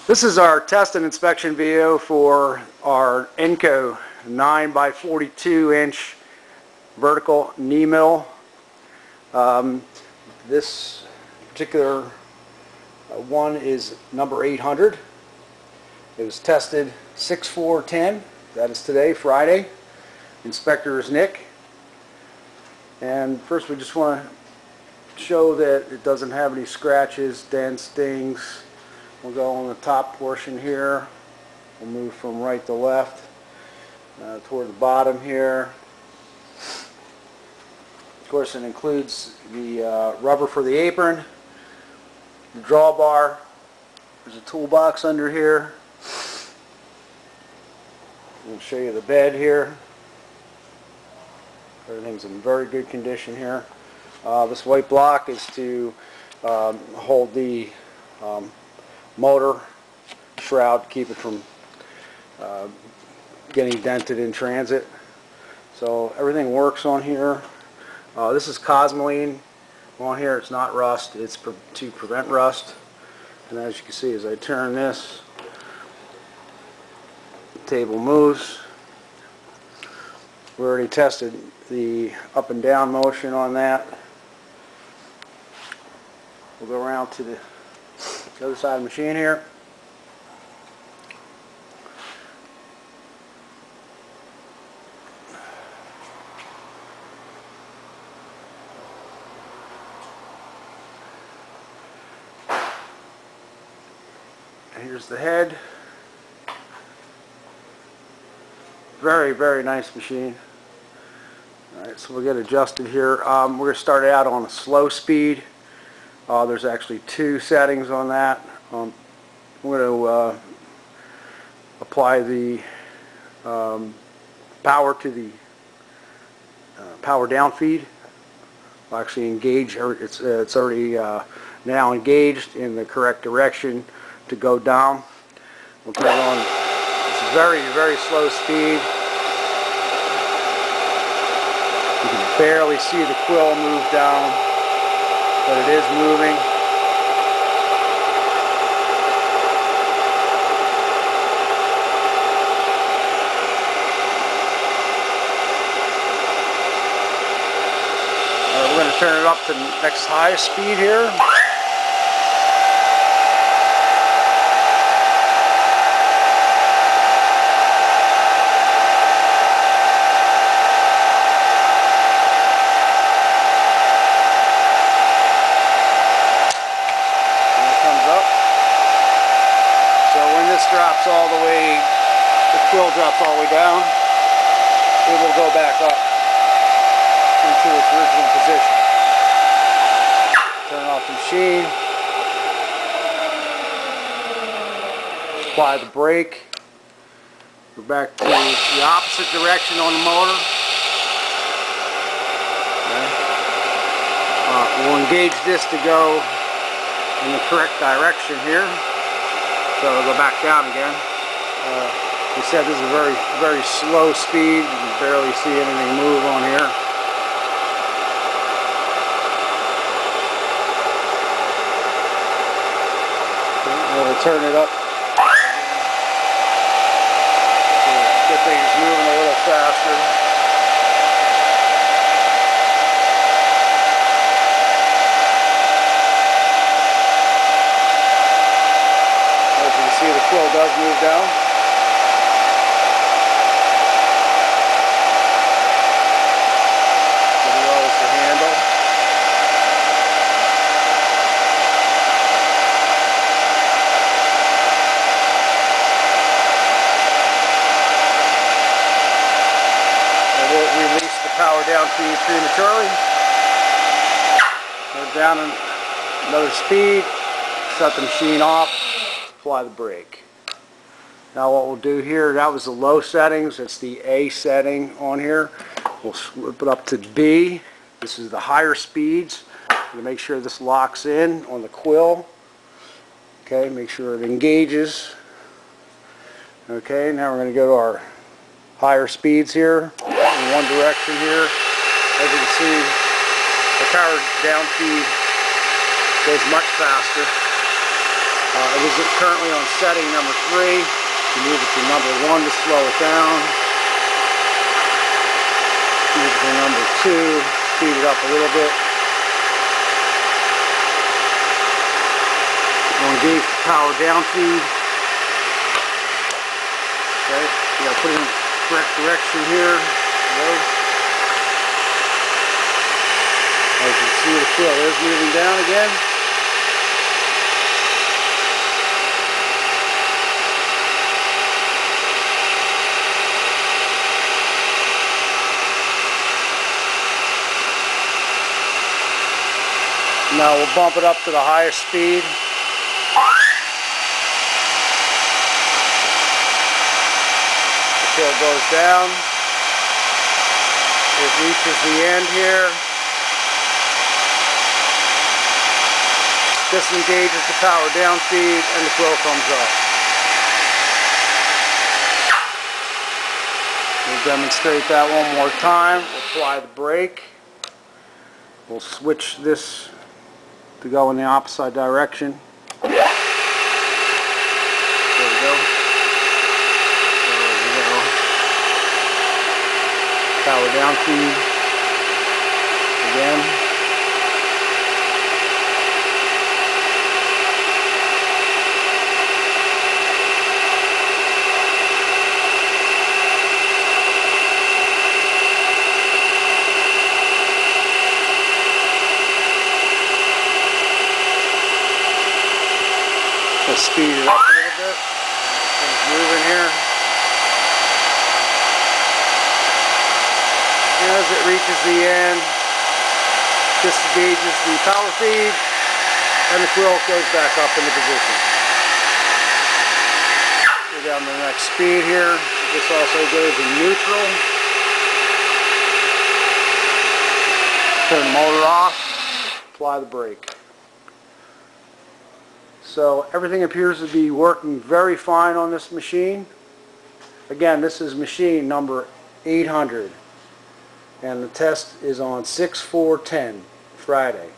This is our test and inspection video for our ENCO 9x42 inch vertical knee mill. This particular one is number 800. It was tested 6/4/10. That is today, Friday. Inspector is Nick. And first we just want to show that it doesn't have any scratches, dents, dings. We'll go on the top portion here. We'll move from right to left toward the bottom here. Of course, it includes the rubber for the apron, the drawbar. There's a toolbox under here. I'll show you the bed here. Everything's in very good condition here. This white block is to hold the motor shroud to keep it from getting dented in transit. So everything works on here. This is Cosmoline on here. It's not rust. It's to prevent rust. And as you can see, as I turn this, the table moves. We already tested the up and down motion on that. We'll go around to the other side of the machine here. And here's the head. Very, very nice machine. Alright, so we'll get adjusted here. We're going to start out on a slow speed. There's actually two settings on that. We're going to apply the power to the power down feed. We'll actually engage, it's already now engaged in the correct direction to go down. We'll turn it on. It's very, very slow speed. You can barely see the quill move down, but it is moving. We're going to turn it up to the next highest speed here. Drops all the way, the quill drops all the way down, it will go back up into its original position. Turn off the machine, apply the brake, go back to the opposite direction on the motor. Okay. We'll engage this to go in the correct direction here. So it'll go back down again. We said this is a very, very slow speed. You can barely see anything move on here. And we'll turn it up. Get things moving a little faster. See, the quill does move down. Below is the handle. I will release the power down feed prematurely. Go down another speed. Shut the machine off. Apply the brake. Now what we'll do here, that was the low settings, it's the A setting on here. We'll flip it up to B. This is the higher speeds. To make sure this locks in on the quill. Okay, make sure it engages. Okay, now we're going to go to our higher speeds here in one direction here. As you can see, the power down feed goes much faster. It is currently on setting number 3. You move it to number 1 to slow it down. Move it to number 2, speed it up a little bit. We'll engage the power down feed. Okay, you gotta put it in the correct direction here. As you can see, the coil is moving down again. Now we'll bump it up to the highest speed. The coil goes down. It reaches the end here. Disengages the power down feed and the coil comes up. We'll demonstrate that one more time. We'll apply the brake. We'll switch this to go in the opposite direction. There we go. There we go. Power down feed. Again. We'll speed it up a little bit. Things moving here. As it reaches the end, disengages the power feed, and the coil goes back up into position. Go down to the next speed here. This also goes in neutral. Turn the motor off. Apply the brake. So everything appears to be working very fine on this machine. Again, this is machine number 800 and the test is on 6/4/10, Friday.